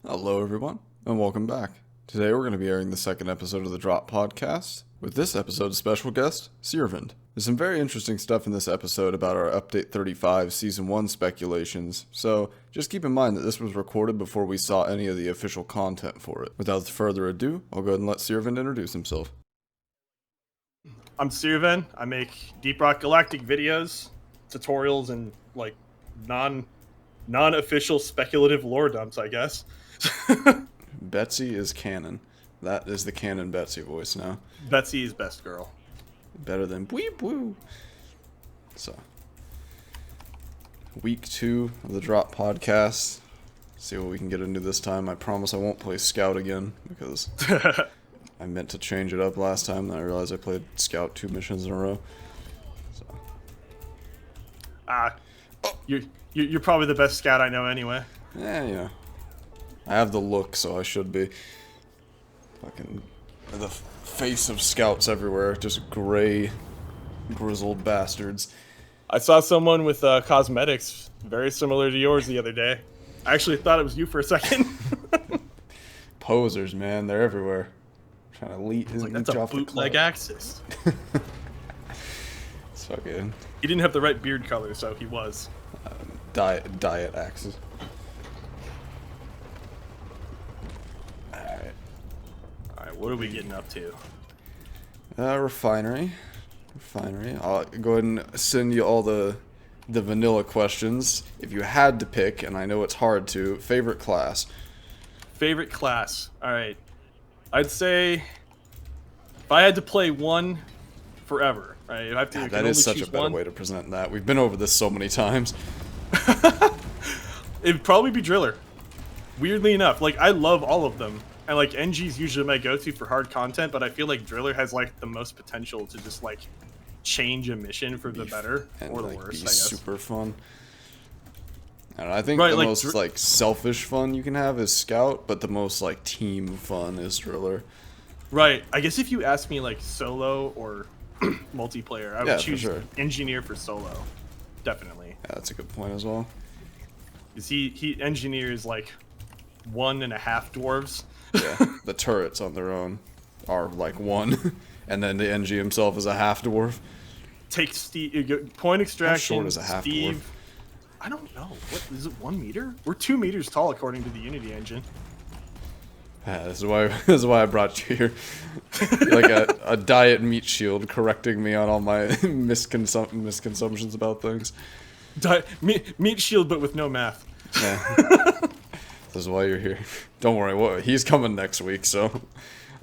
Hello, everyone, and welcome back. Today we're going to be airing the second episode of the Drop podcast, with this episode's special guest, Siirvend. There's some very interesting stuff in this episode about our Update 35 Season 1 speculations, so just keep in mind that this was recorded before we saw any of the official content for it. Without further ado, I'll go ahead and let Siirvend introduce himself. I'm Siirvend. I make Deep Rock Galactic videos, tutorials, and like non-official speculative lore dumps, I guess. Betsy is canon. That is the canon Betsy voice now. Betsy is best girl. Better than weep woo. So, week 2 of the Drop podcast. See what we can get into this time. I promise I won't play Scout again because I meant to change it up last time, then I realized I played Scout 2 missions in a row. So. You're probably the best scout I know anyway. Yeah, you know. I have the look, so I should be. Fucking the face of scouts everywhere, just gray, grizzled bastards. I saw someone with cosmetics very similar to yours the other day. I actually thought it was you for a second. Posers, man, they're everywhere. Trying to lead his that's a bootleg Axis. It's fucking. He didn't have the right beard color, so he was. Diet Axis. Alright, what are we getting up to? Refinery. I'll go ahead and send you all the vanilla questions. If you had to pick, and I know it's hard to, favorite class. Favorite class. Alright. I'd say if I had to play one forever, right? If I have to, God, that is such a better way to present that. We've been over this so many times. It'd probably be Driller. Weirdly enough, like I love all of them. And like NG's usually my go-to for hard content, but I feel like Driller has like the most potential to just like change a mission for the better or the worse, I guess. Super fun. I think the most like selfish fun you can have is Scout, but the most like team fun is Driller. Right. I guess if you ask me like solo or multiplayer, I would choose Engineer for solo. Definitely. Yeah, that's a good point as well. Because he engineers like 1.5 dwarves. Yeah, the turrets on their own are like 1, and then the NG himself is a half dwarf. Take Steve, point extraction. How short is a half dwarf? I don't know. What is it? 1 meter? We're 2 meters tall according to the Unity engine. Yeah, this is why I brought you here. Like a diet meat shield correcting me on all my misconceptions about things. Meat shield, but with no math. Yeah. This is why you're here. Don't worry, he's coming next week, so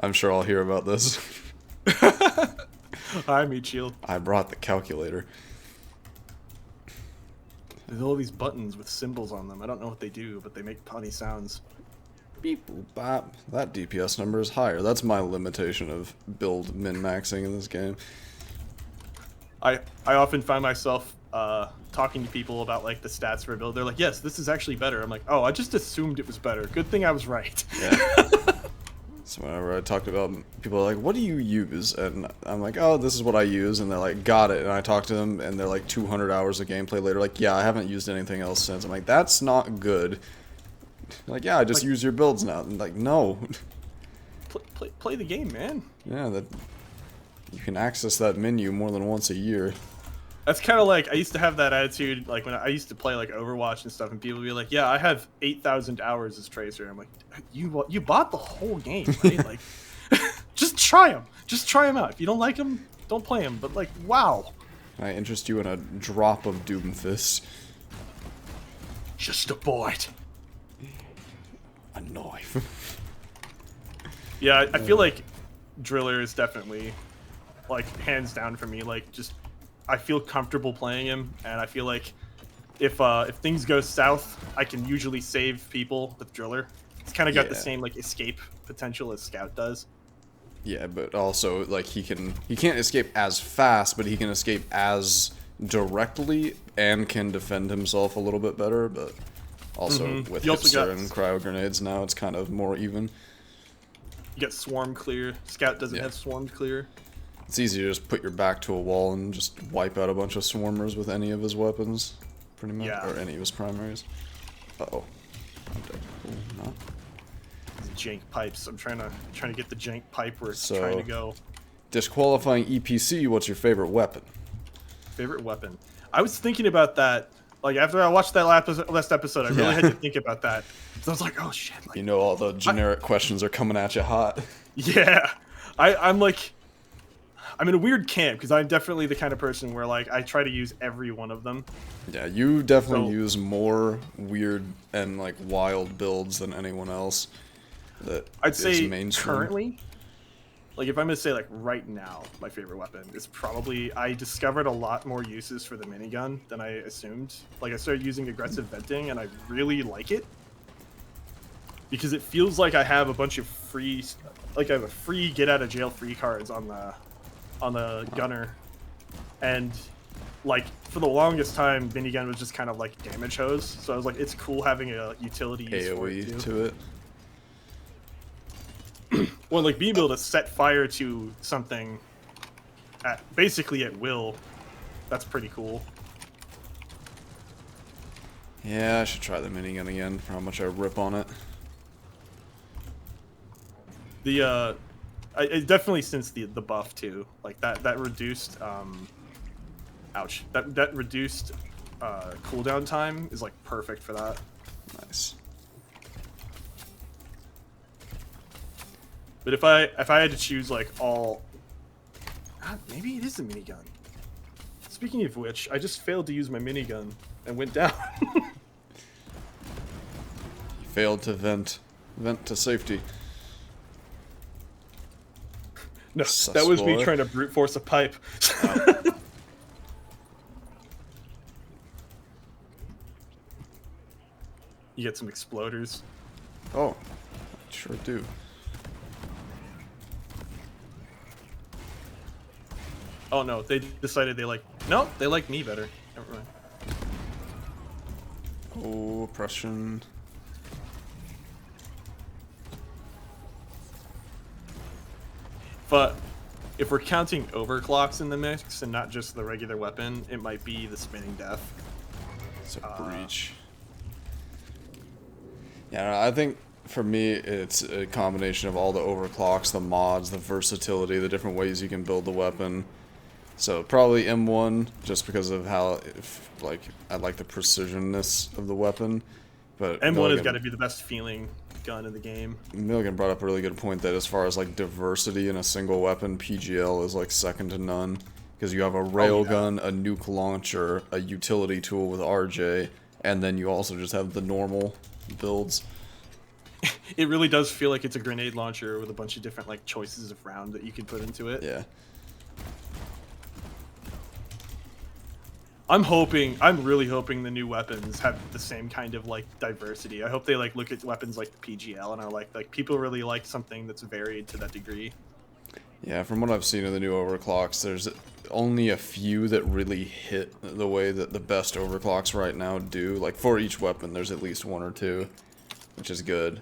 I'm sure I'll hear about this. Hi, Meat Shield. I brought the calculator. There's all these buttons with symbols on them. I don't know what they do, but they make punny sounds. Beep, boop, bop. That DPS number is higher. That's my limitation of build min-maxing in this game. I often find myself talking to people about like the stats for a build. They're like, yes, this is actually better. I'm like, oh, I just assumed it was better. Good thing I was right. Yeah. So whenever I talked about, people are like, what do you use? And I'm like, oh, this is what I use. And they're like, got it. And I talk to them and they're like 200 hours of gameplay later. Like, yeah, I haven't used anything else since. I'm like, that's not good. Like, yeah, I just use your builds now. And like, no. Play the game, man. Yeah, that you can access that menu more than once a year. That's kind of like, I used to have that attitude, like when I used to play like Overwatch and stuff, and people would be like, yeah, I have 8,000 hours as Tracer. I'm like, you bought the whole game, right? Like, just try them. Just try them out. If you don't like them, don't play them. But like, wow. I interest you in a drop of Doomfist. Just avoid. A knife. Yeah, I feel like Driller is definitely, like, hands down for me. Like, just, I feel comfortable playing him, and I feel like if things go south, I can usually save people with Driller. It's kind of got the same like escape potential as Scout does. Yeah, but also like he can't escape as fast, but he can escape as directly and can defend himself a little bit better. But also with hipster and cryo grenades now, it's kind of more even. You got swarm clear. Scout doesn't have swarm clear. It's easy to just put your back to a wall and just wipe out a bunch of swarmers with any of his weapons, pretty much, or any of his primaries. Uh-oh. I'm dead. Cool. Not. jank pipes. I'm trying to get the jank pipe where it's So- trying to go. Disqualifying EPC, what's your favorite weapon? Favorite weapon. I was thinking about that. Like after I watched that last episode, I really Yeah. had to think about that. So I was like, oh shit. Like, You know all the generic questions are coming at you hot. yeah. I'm like, I'm in a weird camp because I'm definitely the kind of person where like I try to use every one of them. Yeah, you definitely So- use more weird and like wild builds than anyone else. That I'd is say mainstream. currently, like if I'm gonna say like right now, my favorite weapon is probably I discovered a lot more uses for the minigun than I assumed. Like I started using aggressive venting and I really like it because it feels like I have a bunch of free, like I have a free get out of jail free cards on the gunner, and like for the longest time, minigun was just kind of like damage hose. So I was like, it's cool having a utility use for it AOE too. to it. Well, like being able to set fire to something at basically at will, that's pretty cool. Yeah, I should try the minigun again for how much I rip on it. The definitely since the buff too, like that reduced ouch, that reduced cooldown time is like perfect for that. Nice. But if I had to choose like all, maybe it is a minigun. Speaking of which, I just failed to use my minigun and went down. You failed to vent to safety. No, Sus that was boy. me trying to brute force a pipe. You get some exploders. Oh, I sure do. Oh no, they decided they like. No, they like me better. Never mind. Oh, oppression. But if we're counting overclocks in the mix and not just the regular weapon, it might be the spinning death. It's a breach. Yeah, I think for me, it's a combination of all the overclocks, the mods, the versatility, the different ways you can build the weapon. So probably M1, just because of how, like, I like the precisionness of the weapon. But M1 has got to be the best feeling gun in the game. Milligan brought up a really good point that as far as like diversity in a single weapon, PGL is like second to none. Because you have a railgun, a nuke launcher, a utility tool with RJ, and then you also just have the normal builds. It really does feel like it's a grenade launcher with a bunch of different like choices of round that you can put into it. Yeah. I'm really hoping the new weapons have the same kind of like diversity. I hope they like look at weapons like the PGL and are like people really like something that's varied to that degree. Yeah, from what I've seen of the new overclocks, there's only a few that really hit the way that the best overclocks right now do. Like for each weapon, there's at least one or two, which is good.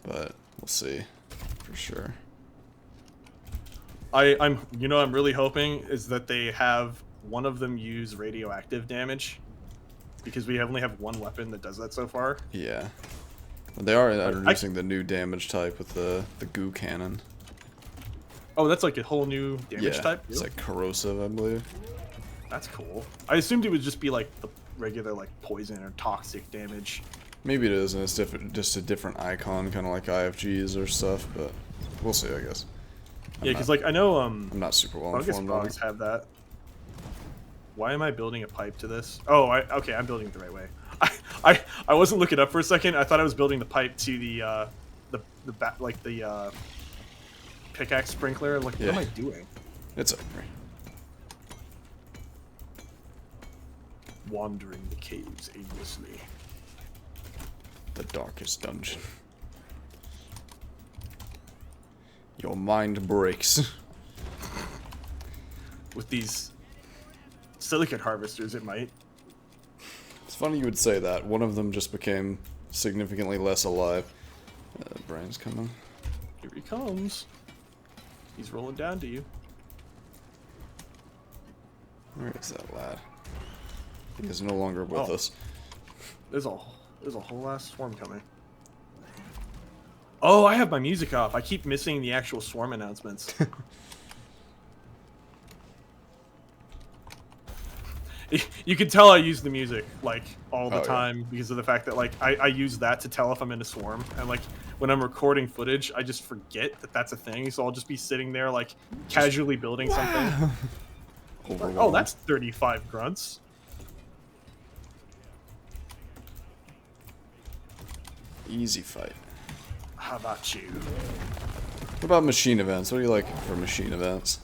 But we'll see for sure. I'm really hoping is that they have one of them use radioactive damage, because we only have one weapon that does that so far. Yeah. They are introducing the new damage type with the goo cannon. Oh, that's like a whole new damage type? It's like corrosive, I believe. That's cool. I assumed it would just be like the regular like poison or toxic damage. Maybe it is, and it's just a different icon, kind of like IFGs or stuff, but we'll see, I guess. Yeah, because like I know I'm not super well Fungus informed on frogs it. have that. Why am I building a pipe to this? Oh, okay, I'm building it the right way. I wasn't looking up for a second. I thought I was building the pipe to the pickaxe sprinkler. Like, what am I doing? It's over. Wandering the caves aimlessly. The darkest dungeon. Your mind breaks. With these silicate harvesters, it might. It's funny you would say that. One of them just became significantly less alive. Brian's coming. Here he comes. He's rolling down to you. Where is that lad? He is no longer with us. There's a whole ass swarm coming. Oh, I have my music off. I keep missing the actual swarm announcements. You can tell I use the music like all the time because of the fact that like I use that to tell if I'm in a swarm, and like when I'm recording footage I just forget that that's a thing, so I'll just be sitting there like casually building something. Oh, that's 35 grunts. Easy fight. How about you? What about machine events? What do you like for machine events?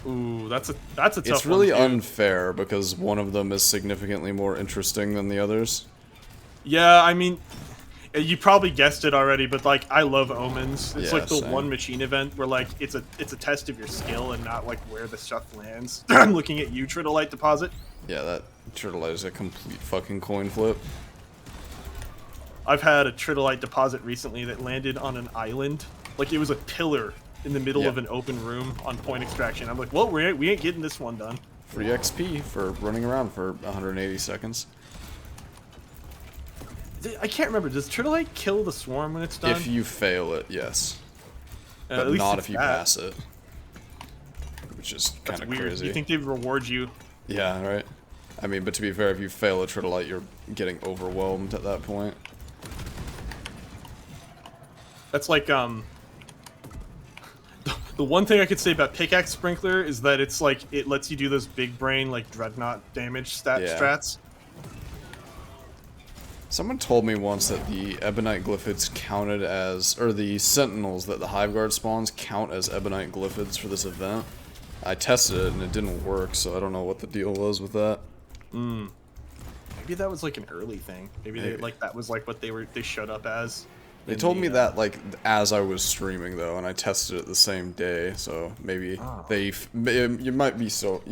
Ooh, that's a tough one. It's really too. unfair because one of them is significantly more interesting than the others. Yeah, I mean, you probably guessed it already, but like I love omens. It's Yeah, like the same. one machine event where like it's a test of your skill and not like where the stuff lands. I'm looking at you, Tritolite Deposit. Yeah, that Tritolite is a complete fucking coin flip. I've had a Tritolite Deposit recently that landed on an island. Like it was a pillar in the middle of an open room on point extraction. I'm like, well, we ain't getting this one done. Free XP for running around for 180 seconds. I can't remember. Does Tritolite kill the swarm when it's done? If you fail it, yes. But at least not it's if you that. pass it. Which is kind of Weird. crazy. You think they'd reward you? Yeah, right? I mean, but to be fair, if you fail a Tritolite, you're getting overwhelmed at that point. That's like, the one thing I could say about Pickaxe Sprinkler is that it's like, it lets you do those big brain, like, Dreadnought damage strats. Someone told me once that the Ebonite Glyphids counted as, or the Sentinels that the Hive Guard spawns count as Ebonite Glyphids for this event. I tested it and it didn't work, so I don't know what the deal was with that. Maybe that was like an early thing. Maybe they, like, that was like what they showed up as. They told me that like as I was streaming though, and I tested it the same day. So maybe you might still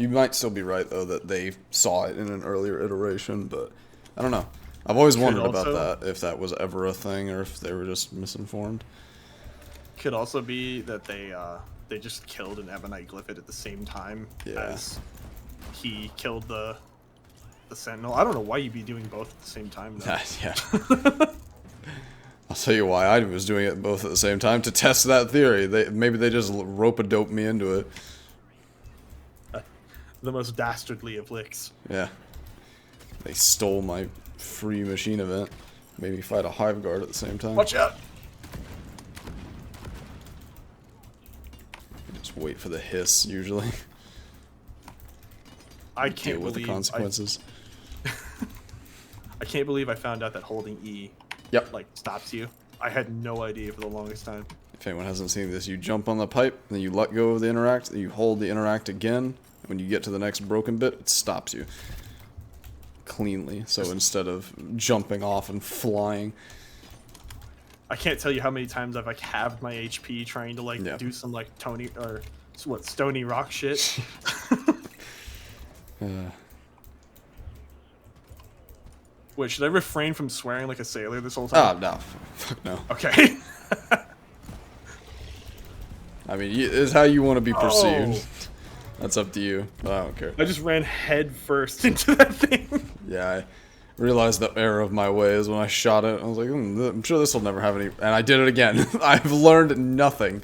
be right though that they saw it in an earlier iteration, but I don't know. I've always wondered about that, if that was ever a thing or if they were just misinformed. Could also be that they just killed an Ebonite Glyphid at the same time as he killed the Sentinel. I don't know why you'd be doing both at the same time though. Yeah. I'll tell you why I was doing it both at the same time, to test that theory. Maybe they just rope-a-dope me into it. The most dastardly of licks. Yeah. They stole my free machine event. Made me fight a Hive Guard at the same time. Watch out! Just wait for the hiss, usually. I can't deal with the consequences. I can't believe I found out that holding E like stops you. I had no idea for the longest time. If anyone hasn't seen this, you jump on the pipe, then you let go of the interact, then you hold the interact again, and when you get to the next broken bit, it stops you. Cleanly, so instead of jumping off and flying. I can't tell you how many times I've like halved my HP trying to like do some like Stony Rock shit. Wait, should I refrain from swearing like a sailor this whole time? Oh, no. Fuck no. Okay. I mean, it's how you want to be perceived. That's up to you. But I don't care. I just ran head first into that thing. Yeah, I realized the error of my ways when I shot it. I was like, I'm sure this will never have any... And I did it again. I've learned nothing.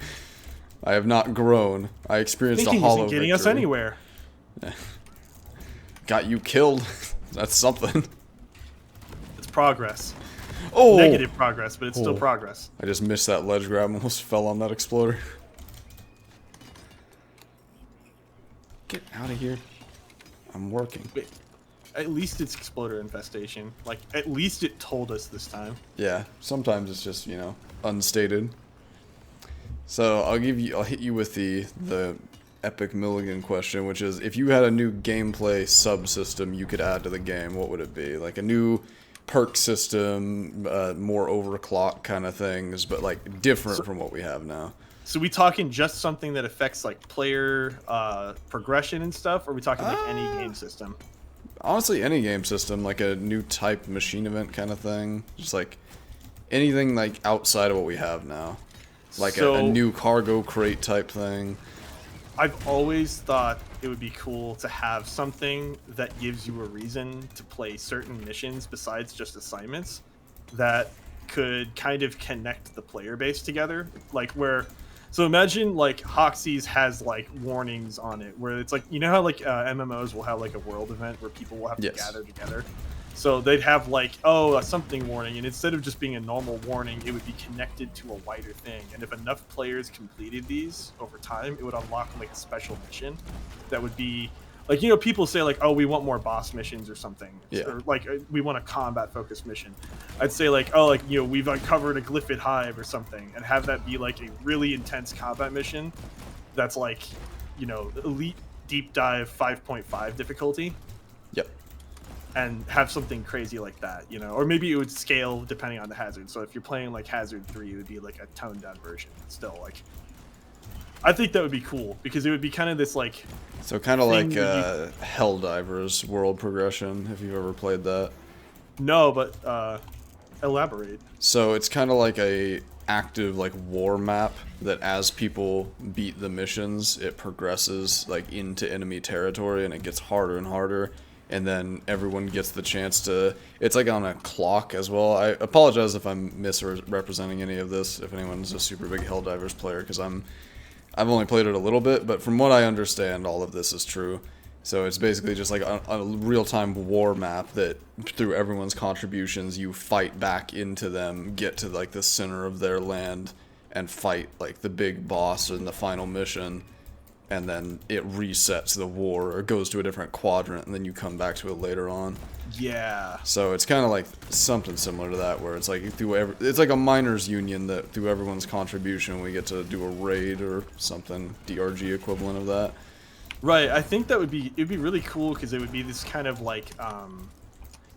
I have not grown. I experienced a hollow isn't getting us anywhere. Yeah. Got you killed. That's something. Progress. Oh! Negative progress, but it's still progress. I just missed that ledge grab and almost fell on that exploder. Get out of here. I'm working. Wait, at least it's exploder infestation. Like, at least it told us this time. Yeah, sometimes it's just, you know, unstated. So I'll hit you with the epic Milligan question, which is, if you had a new gameplay subsystem you could add to the game, what would it be? Like a new perk system, more overclock kind of things, but like different from what we have now. So we talking just something that affects like player progression and stuff, or are we talking like any game system? Honestly, any game system, like a new type machine event kind of thing. Just like anything like outside of what we have now. Like a new cargo crate type thing. I've always thought it would be cool to have something that gives you a reason to play certain missions besides just assignments, that could kind of connect the player base together, like where. So imagine like Hoxie's has like warnings on it where it's like, you know how like MMOs will have like a world event where people will have to gather together. So they'd have like, oh, a something warning, and instead of just being a normal warning, it would be connected to a wider thing. And if enough players completed these over time, it would unlock like a special mission that would be like, you know, people say like, oh, we want more boss missions or something, or like we want a combat focused mission. I'd say like, oh, like, you know, we've uncovered a glyphid hive or something, and have that be like a really intense combat mission that's like, you know, elite deep dive 5.5 difficulty. Yep. And have something crazy like that, you know, or maybe it would scale depending on the hazard. So if you're playing like Hazard 3, it would be like a toned down version. Still, like, I think that would be cool because it would be kind of this like. So kind of like Helldivers world progression, if you've ever played that. No, but elaborate. So it's kind of like a active like war map that as people beat the missions, it progresses like into enemy territory and it gets harder and harder. And then everyone gets the chance to. It's like on a clock as well. I apologize if I'm misrepresenting any of this. If anyone's a super big Helldivers player, because I've only played it a little bit. But from what I understand, all of this is true. So it's basically just like a real-time war map that through everyone's contributions, you fight back into them, get to like the center of their land, and fight like the big boss in the final mission. And then it resets the war or goes to a different quadrant, and then you come back to it later on. Yeah. So it's kind of like something similar to that, where it's like it's like a miners union that through everyone's contribution we get to do a raid or something, DRG equivalent of that. Right. I think it'd be really cool because it would be this kind of like,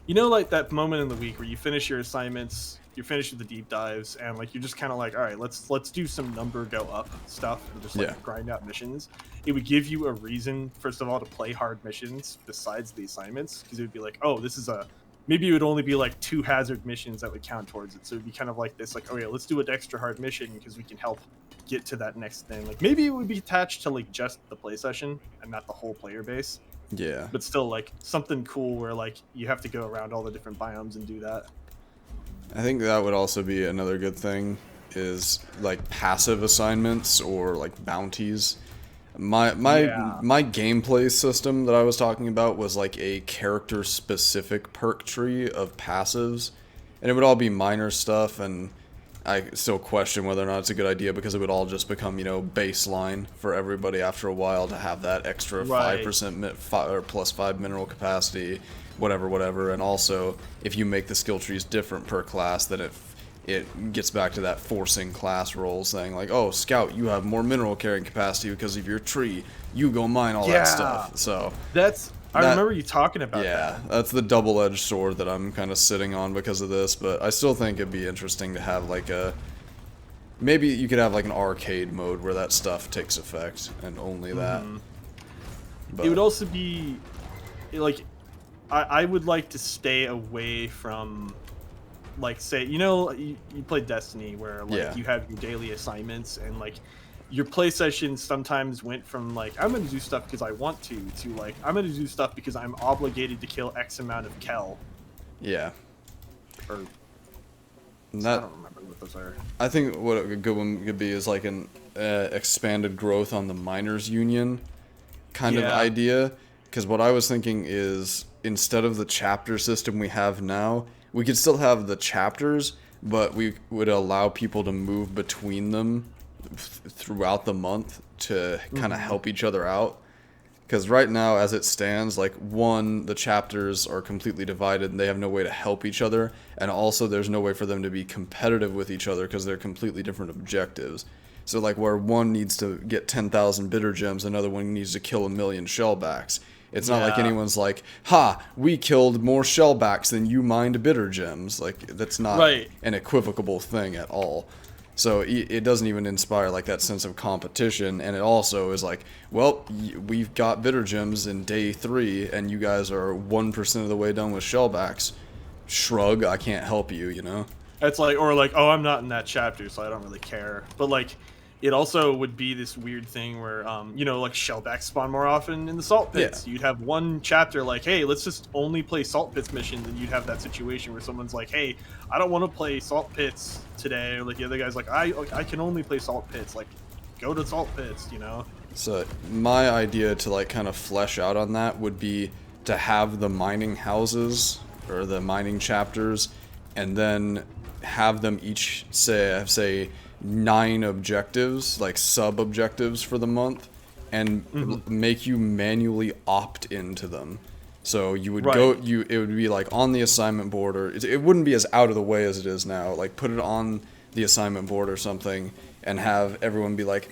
you know, like that moment in the week where you finish your assignments. You're finished with the deep dives, and like you're just kind of like, all right, let's do some number go up stuff and just like grind out missions. It would give you a reason, first of all, to play hard missions besides the assignments, because it would be like, oh, this is maybe it would only be like 2 hazard missions that would count towards it. So it'd be kind of like this, like, oh yeah, let's do an extra hard mission because we can help get to that next thing. Like maybe it would be attached to like just the play session and not the whole player base. Yeah. But still, like something cool where like you have to go around all the different biomes and do that. I think that would also be another good thing, is like passive assignments or like bounties. My gameplay system that I was talking about was like a character specific perk tree of passives, and it would all be minor stuff, and I still question whether or not it's a good idea because it would all just become, you know, baseline for everybody after a while to have that extra 5% or plus 5 mineral capacity, whatever, and also if you make the skill trees different per class, then it gets back to that forcing class roles, saying like, oh, Scout, you have more mineral carrying capacity because of your tree, you go mine all that stuff. So I remember you talking about that. Yeah, that's the double-edged sword that I'm kind of sitting on because of this, but I still think it'd be interesting to have like maybe you could have like an arcade mode where that stuff takes effect and only that. But it would also be like, I would like to stay away from, like, say, you know, you play Destiny where like you have your daily assignments, and like your play session sometimes went from like, I'm going to do stuff because I want to like, I'm going to do stuff because I'm obligated to kill X amount of Kel. Yeah. Or I don't remember what those are. I think what a good one could be is like an expanded growth on the miners union kind of idea. Because what I was thinking is, instead of the chapter system we have now, we could still have the chapters, but we would allow people to move between them throughout the month to kind of help each other out. Because right now, as it stands, like, one, the chapters are completely divided and they have no way to help each other, and also there's no way for them to be competitive with each other because they're completely different objectives. So like, where one needs to get 10,000 bitter gems, another one needs to kill 1 million shellbacks. It's not like anyone's like, ha, we killed more shellbacks than you mined bitter gems. Like, that's not an equivocable thing at all. So it doesn't even inspire like that sense of competition, and it also is like, well, we've got bitter gems in day 3, and you guys are 1% of the way done with shellbacks. Shrug, I can't help you, you know? It's like, or like, oh, I'm not in that chapter, so I don't really care. But like, it also would be this weird thing where, like shellbacks spawn more often in the salt pits. You'd have one chapter like, hey, let's just only play salt pits missions, and you'd have that situation where someone's like, hey, I don't want to play salt pits today. Or like the other guy's like, I can only play salt pits. Like, go to salt pits, So my idea to like kind of flesh out on that would be to have the mining houses or the mining chapters, and then have them each say 9 objectives, like sub objectives for the month, and make you manually opt into them. So you would it would be like on the assignment board, or it wouldn't be as out of the way as it is now. Like put it on the assignment board or something, and have everyone be like,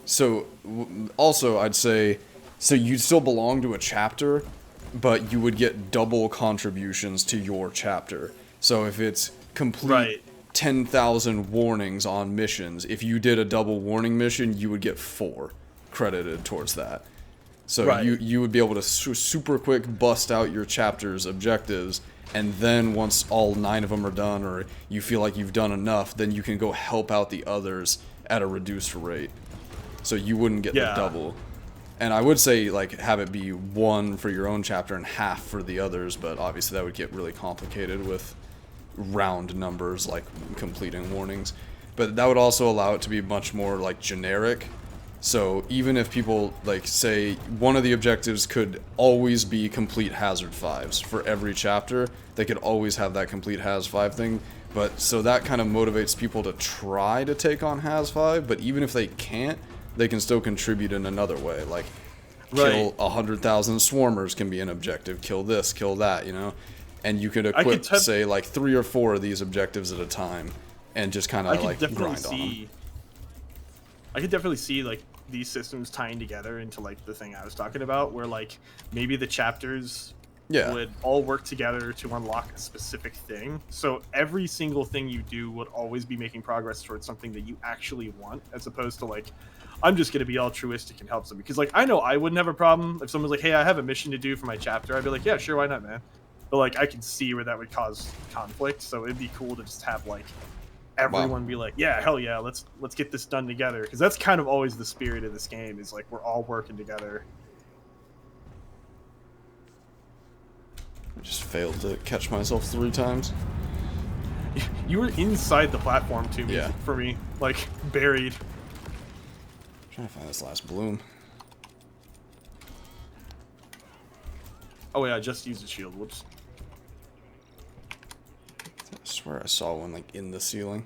so also I'd say, so you'd still belong to a chapter, but you would get double contributions to your chapter. So if it's complete 10,000 warnings on missions, if you did a double warning mission, you would get 4 credited towards that. So you would be able to super quick bust out your chapter's objectives, and then once all 9 of them are done, or you feel like you've done enough, then you can go help out the others at a reduced rate. So you wouldn't get the double. And I would say, like, have it be 1 for your own chapter and half for the others, but obviously that would get really complicated with round numbers, like completing warnings. But that would also allow it to be much more, like, generic. So even if people, like, say one of the objectives could always be complete hazard 5s for every chapter, they could always have that complete Haz 5 thing. But so that kind of motivates people to try to take on Haz 5, but even if they can't, they can still contribute in another way, like kill 100,000 swarmers can be an objective, kill this, kill that, and you could equip, say, like 3 or 4 of these objectives at a time, and just kind of like grind on them. I could definitely see like these systems tying together into like the thing I was talking about, where like maybe the chapters would all work together to unlock a specific thing. So every single thing you do would always be making progress towards something that you actually want, as opposed to like, I'm just going to be altruistic and help them. Because like, I know I wouldn't have a problem if someone's like, hey, I have a mission to do for my chapter. I'd be like, yeah, sure, why not, man? But like, I can see where that would cause conflict. So it'd be cool to just have like everyone be like, yeah, hell yeah, let's get this done together. Because that's kind of always the spirit of this game, is like we're all working together. I just failed to catch myself 3 times. You were inside the platform too, for me, like buried. I'm trying to find this last bloom. Oh yeah, I just used the shield. Whoops. I swear I saw one like in the ceiling.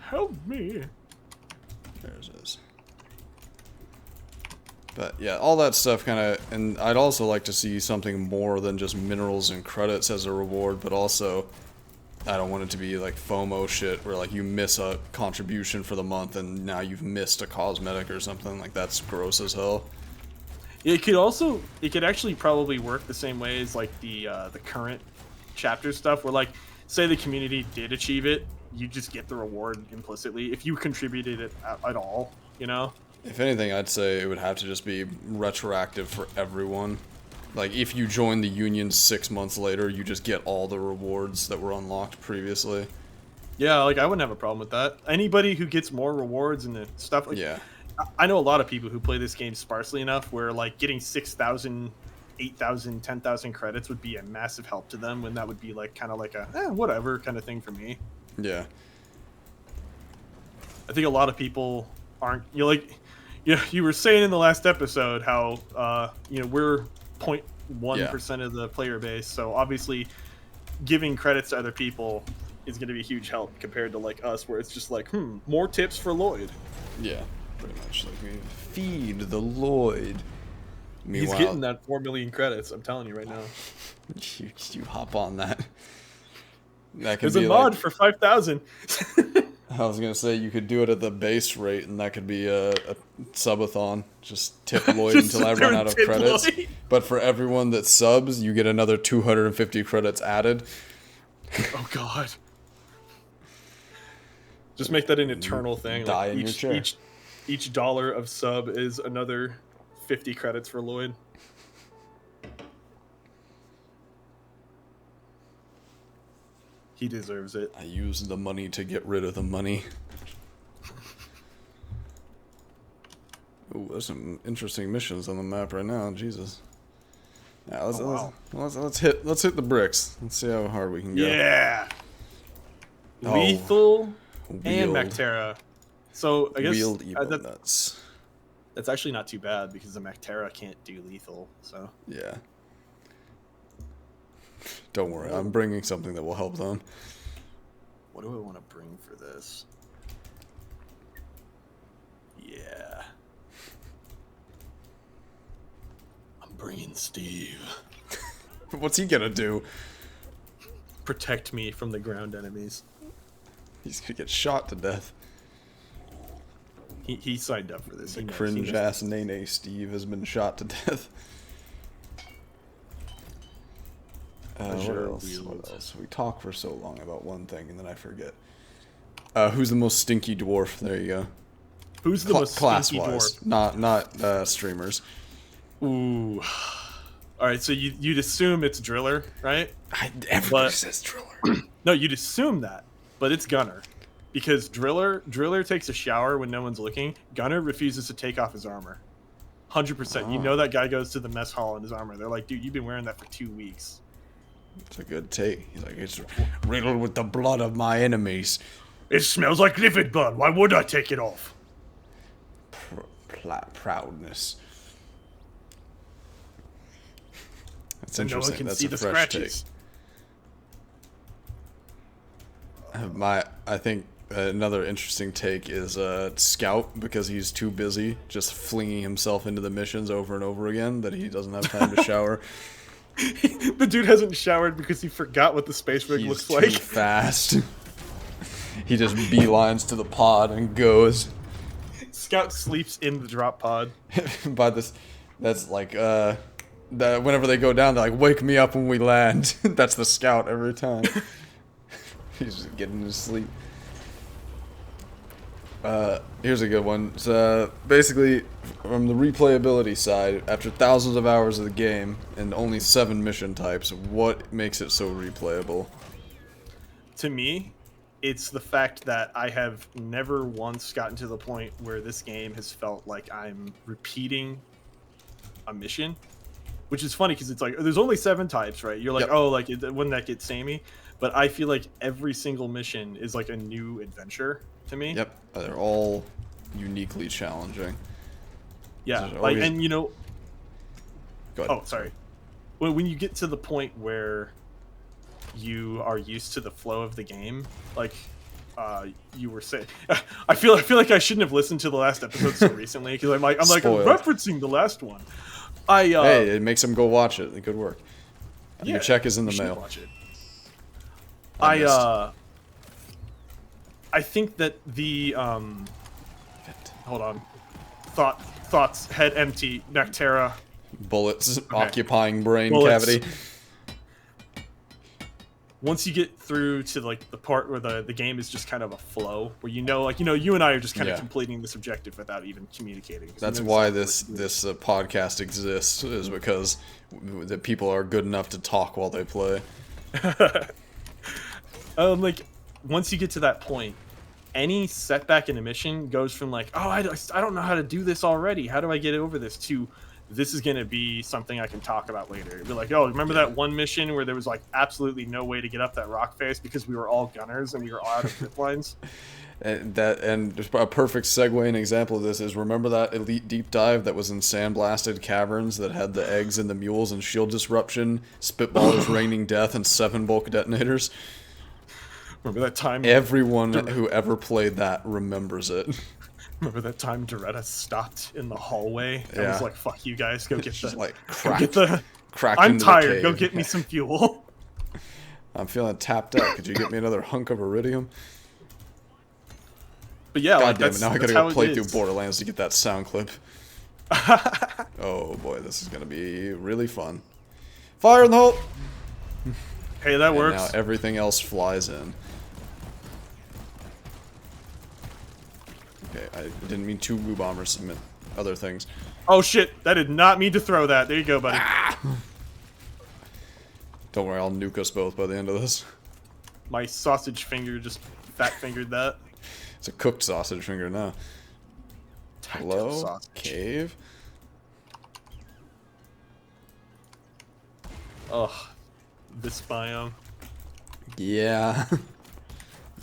Help me. There it is. But yeah, all that stuff kind of, and I'd also like to see something more than just minerals and credits as a reward, but also I don't want it to be like FOMO shit where like you miss a contribution for the month and now you've missed a cosmetic or something. Like, that's gross as hell. It could actually probably work the same way as like the current chapter stuff, where like, say the community did achieve it, you just get the reward implicitly if you contributed it at all, If anything, I'd say it would have to just be retroactive for everyone. Like, if you join the union 6 months later, you just get all the rewards that were unlocked previously. Yeah, like, I wouldn't have a problem with that. Anybody who gets more rewards and the stuff, like, I know a lot of people who play this game sparsely enough where, like, getting 6,000, 8,000, 10,000 credits would be a massive help to them, when that would be, like, kind of like a, whatever kind of thing for me. Yeah. I think a lot of people aren't, you were saying in the last episode how, we're 0.1% of the player base, so obviously giving credits to other people is going to be a huge help compared to like us, where it's just like, more tips for Lloyd. Yeah, pretty much. Like, we feed the Lloyd. Meanwhile, he's getting that 4 million credits, I'm telling you right now. you hop on that. There's a mod for 5,000. I was gonna say you could do it at the base rate, and that could be a subathon. Just tip Lloyd until I run out of credits. Lloyd. But for everyone that subs, you get another 250 credits added. Oh god! Just make that an eternal thing. Die in your chair. Each dollar of sub is another 50 credits for Lloyd. He deserves it. I use the money to get rid of the money. Ooh, there's some interesting missions on the map right now. Jesus. Yeah, let's hit the bricks. Let's see how hard we can go. Yeah. Oh, Lethal and wield. Mactera. So I guess Wield Evo nuts. that's actually not too bad because the Mactera can't do lethal. So Yeah. Don't worry, I'm bringing something that will help them. what do I want to bring for this? Yeah. I'm bringing Steve. What's he gonna do? Protect me from the ground enemies. He's gonna get shot to death. He signed up for this. The cringe ass Nene Steve has been shot to death. What else? We talk for so long about one thing and then I forget. Who's the most stinky dwarf? There you go. Who's the most stinky class-wise, dwarf? not streamers. Ooh. All right, so you'd assume it's Driller, right? Everybody says Driller. No, you'd assume that, but it's Gunner, because Driller takes a shower when no one's looking. Gunner refuses to take off his armor. 100%. You know that guy goes to the mess hall in his armor. They're like, dude, you've been wearing that for 2 weeks. It's a good take. He's like, it's riddled with the blood of my enemies. It smells like livid blood. Why would I take it off? Proudness. That's And interesting. no one can That's see a the fresh scratches. take. I think another interesting take is Scout, because he's too busy just flinging himself into the missions over and over again that he doesn't have time to shower. The dude hasn't showered because he forgot what the space rig looks like. He's too fast. He just beelines to the pod and goes. Scout sleeps in the drop pod. By this, that's like whenever they go down, they're like, "Wake me up when we land." That's the Scout every time. He's just getting to sleep. Here's a good one. So basically, from the replayability side, after thousands of hours of the game and only 7 mission types, what makes it so replayable? To me, it's the fact that I have never once gotten to the point where this game has felt like I'm repeating a mission, which is funny because it's like there's only 7 types, right? You're like, Yep. oh, like wouldn't that get samey? But I feel like every single mission is like a new adventure to me. Yep, they're all uniquely challenging. Yeah, There's like, always- and you know, Go ahead. oh, sorry. When you get to the point where you are used to the flow of the game, like you were saying, I feel like I shouldn't have listened to the last episode so recently because I'm Spoiled. referencing the last one. Hey, it makes him go watch it. Good work. Yeah, Your check is in the you should mail. watch it. I missed. I think that the hold on, thoughts head empty, Nectera. Bullets occupying brain Bullets. cavity. Once you get through to like the part where the game is just kind of a flow, where you and I are just kind of Yeah. completing this objective without even communicating. That's why this podcast exists, is because the people are good enough to talk while they play. Like once you get to that point, any setback in a mission goes from like, oh, I don't know how to do this already. How do I get over this? To this is going to be something I can talk about later. It'd be like, oh, remember that one mission where there was like absolutely no way to get up that rock face because we were all gunners and we were all out of zip lines. And just a perfect segue and example of this is, remember that elite deep dive that was in sandblasted caverns that had the eggs and the mules and shield disruption, spitballers raining death, and 7 bulk detonators? Remember that time? Everyone who ever played that remembers it. Remember that time Doretta stopped in the hallway and Yeah. was like, "Fuck you guys, go get Just the, like go get the. cracked I'm into the tired. Go cave. get me some fuel." I'm feeling tapped out. Could you get me another hunk of iridium? But yeah, God like, damn it, now I gotta how go it play through is. Borderlands to get that sound clip. Oh boy, this is gonna be really fun. Fire in the hole! Hey, that And works. now everything else flies in. Okay, I didn't mean 2 Woo Bombers to meant other things. Oh shit! That did not mean to throw that. There you go, buddy. Don't worry, I'll nuke us both by the end of this. My sausage finger just fat fingered that. It's a cooked sausage finger now. Hello? sausage. Cave? Ugh. This biome. Yeah.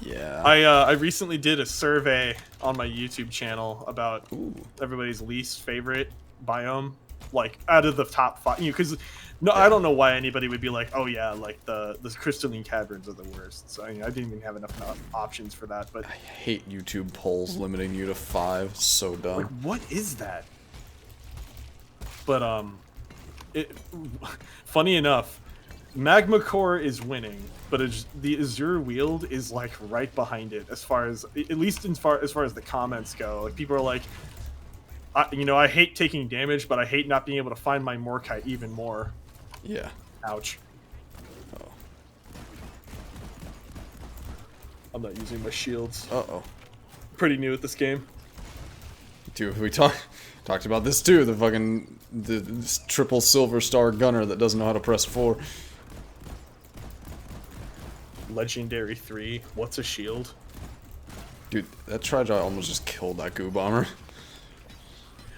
Yeah. I recently did a survey on my YouTube channel about Ooh. everybody's least favorite biome, like out of the top 5. Because no, Yeah. I don't know why anybody would be like, oh yeah, like the crystalline caverns are the worst. So I didn't even have enough options for that. But I hate YouTube polls limiting you to 5. So dumb. like, what is that? But funny enough, Magma Core is winning, but the Azure Wield is like right behind it as far as, at least as far as the comments go. Like, people are like, I hate taking damage, but I hate not being able to find my Morkite even more. Yeah. Ouch. Oh. I'm not using my shields. Uh-oh. Pretty new at this game. Dude, we talked about this too. The triple silver star gunner that doesn't know how to press 4. Legendary 3. What's a shield? Dude, that Tri-Gi almost just killed that goo bomber.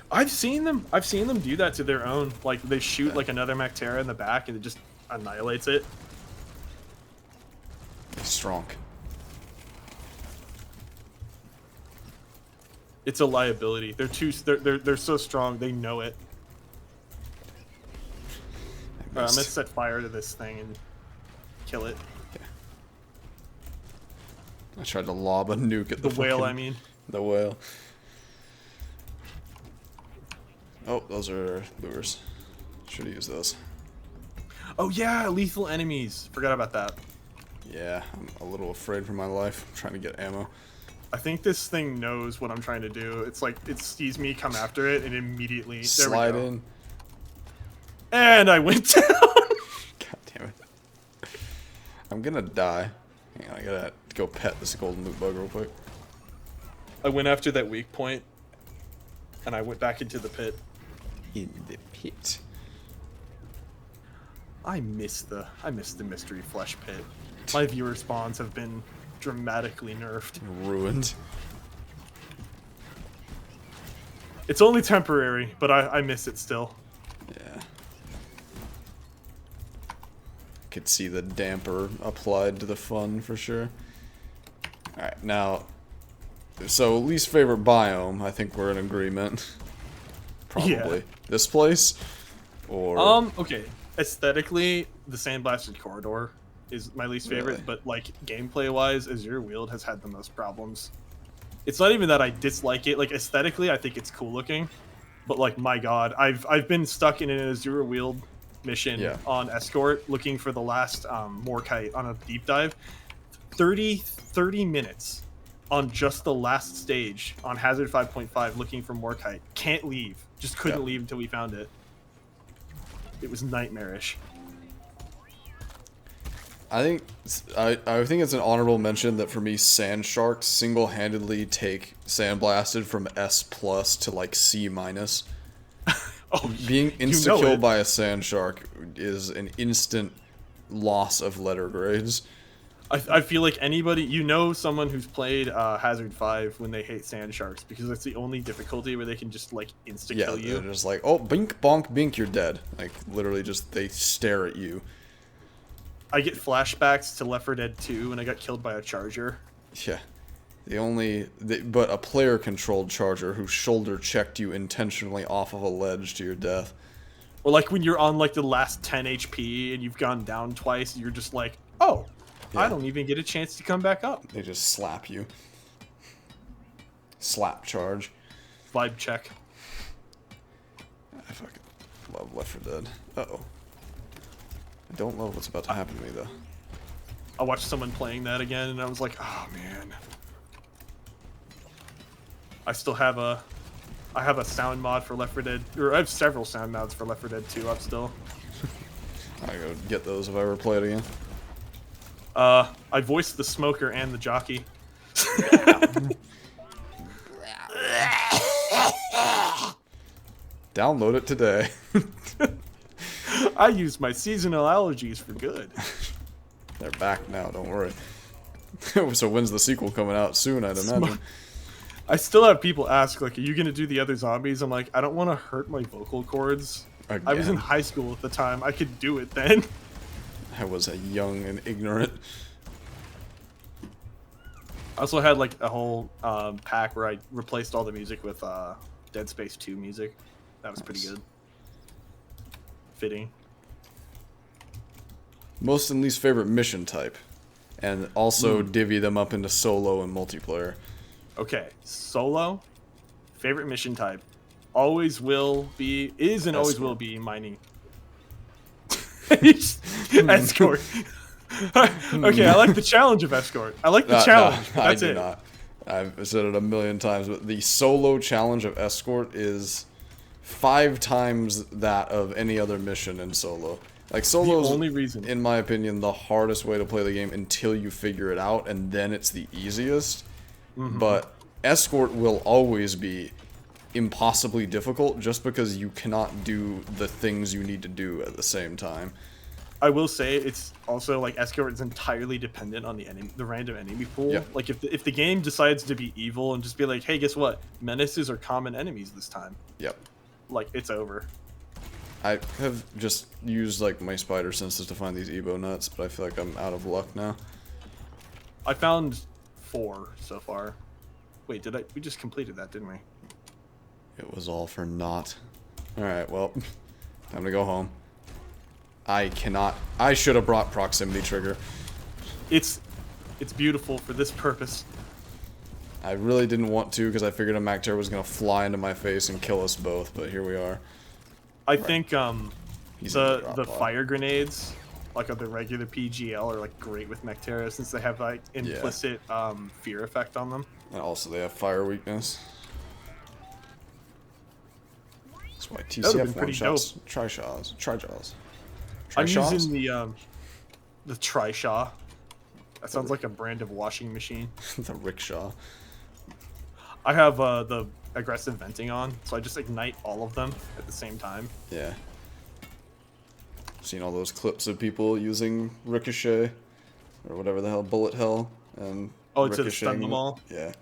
I've seen them do that to their own. Like, they shoot like another Mactera in the back and it just annihilates it. Strong. It's a liability. They're so strong. They know it. I'm gonna set fire to this thing and kill it. Okay. I tried to lob a nuke at The whale, I mean. The whale. Oh, those are lures. Should have used those. Oh yeah, lethal enemies. Forgot about that. Yeah, I'm a little afraid for my life. I'm trying to get ammo. I think this thing knows what I'm trying to do. It's like, it sees me come after it and immediately... Slide in. And I went down. God damn it. I'm gonna die. Hang on, I gotta go pet this golden loot bug real quick. I went after that weak point, and I went back into the pit. In the pit. I miss the mystery flesh pit. My viewer spawns have been dramatically nerfed. Ruined. It's only temporary, but I miss it still. Yeah. Could see the damper applied to the fun for sure. Alright, now, so least favorite biome, I think we're in agreement. Probably. Yeah. This place? Or... Okay. Aesthetically, the Sandblasted Corridor is my least favorite, Really? but like gameplay-wise, Azure Wield has had the most problems. It's not even that I dislike it. Like, aesthetically, I think it's cool looking, but like, my god, I've been stuck in an Azure Wield mission on Escort looking for the last Morkite on a deep dive. 30 minutes on just the last stage on Hazard 5.5 looking for Morkite. Can't leave. Just couldn't leave until we found it. It was nightmarish. I think it's an honorable mention that for me, Sand Sharks single-handedly take Sandblasted from S+ to like C-. Oh, Being insta-killed by a Sand Shark is an instant loss of letter grades. I feel like anybody, someone who's played Hazard 5 when they hate Sand Sharks, because it's the only difficulty where they can just like insta-kill you. They're just like, oh, bink, bonk, bink, you're dead. Like, literally just, they stare at you. I get flashbacks to Left 4 Dead 2 when I got killed by a charger. Yeah. But a player-controlled charger who shoulder-checked you intentionally off of a ledge to your death. Or like when you're on like the last 10 HP and you've gone down twice, you're just like, oh, I don't even get a chance to come back up. They just slap you. Slap charge. Vibe check. I fucking love Left 4 Dead. Uh-oh. I don't love what's about to happen to me, though. I watched someone playing that again, and I was like, oh, man. I still have a sound mod for Left 4 Dead, or I have several sound mods for Left 4 Dead 2 up still. I go get those if I ever play it again. I voiced the smoker and the jockey. Download it today. I use my seasonal allergies for good. They're back now, don't worry. So when's the sequel coming out? Soon, I'd imagine. I still have people ask, like, are you gonna do the other zombies? I'm like, I don't want to hurt my vocal cords. I was in Again. high school at the time. I could do it then. I was a young and ignorant. I also had like a whole pack where I replaced all the music with Dead Space 2 music. That was pretty good. Fitting. Most and least favorite mission type. And also divvy them up into solo and multiplayer. Okay, solo, favorite mission type, always will be, is and always will be mining. Escort. Okay, I like the challenge of escort. I like the challenge. No, That's I do it. not. I've said it a million times, but the solo challenge of escort is 5 times that of any other mission in solo. Like, solo's, The only reason. in my opinion, the hardest way to play the game until you figure it out, and then it's the easiest. But escort will always be impossibly difficult just because you cannot do the things you need to do at the same time. I will say it's also like escort is entirely dependent on the random enemy pool. Yep. Like if the game decides to be evil and just be like, hey, guess what? Menaces are common enemies this time. Yep. Like, it's over. I have just used like my spider senses to find these Evo nuts, but I feel like I'm out of luck now. I found 4 so far. Wait, we just completed that, didn't we? It was all for naught. Alright, well, time to go home. I should have brought proximity trigger. It's beautiful for this purpose. I really didn't want to because I figured a Macter was going to fly into my face and kill us both, but here we are. I think He's in the the drop pod. fire grenades, like of the regular PGL, are like great with Nectera since they have like implicit fear effect on them. And also they have fire weakness. That's why That would've been TCF pretty one-shots Tri-Shaws. I'm Tri-Shaws? using the Trishaw. That sounds like a brand of washing machine. The rickshaw. I have the aggressive venting on, so I just ignite all of them at the same time. Yeah. Seen all those clips of people using ricochet, or whatever the hell, bullet hell, and Oh, to stun ricocheting. them all? Yeah.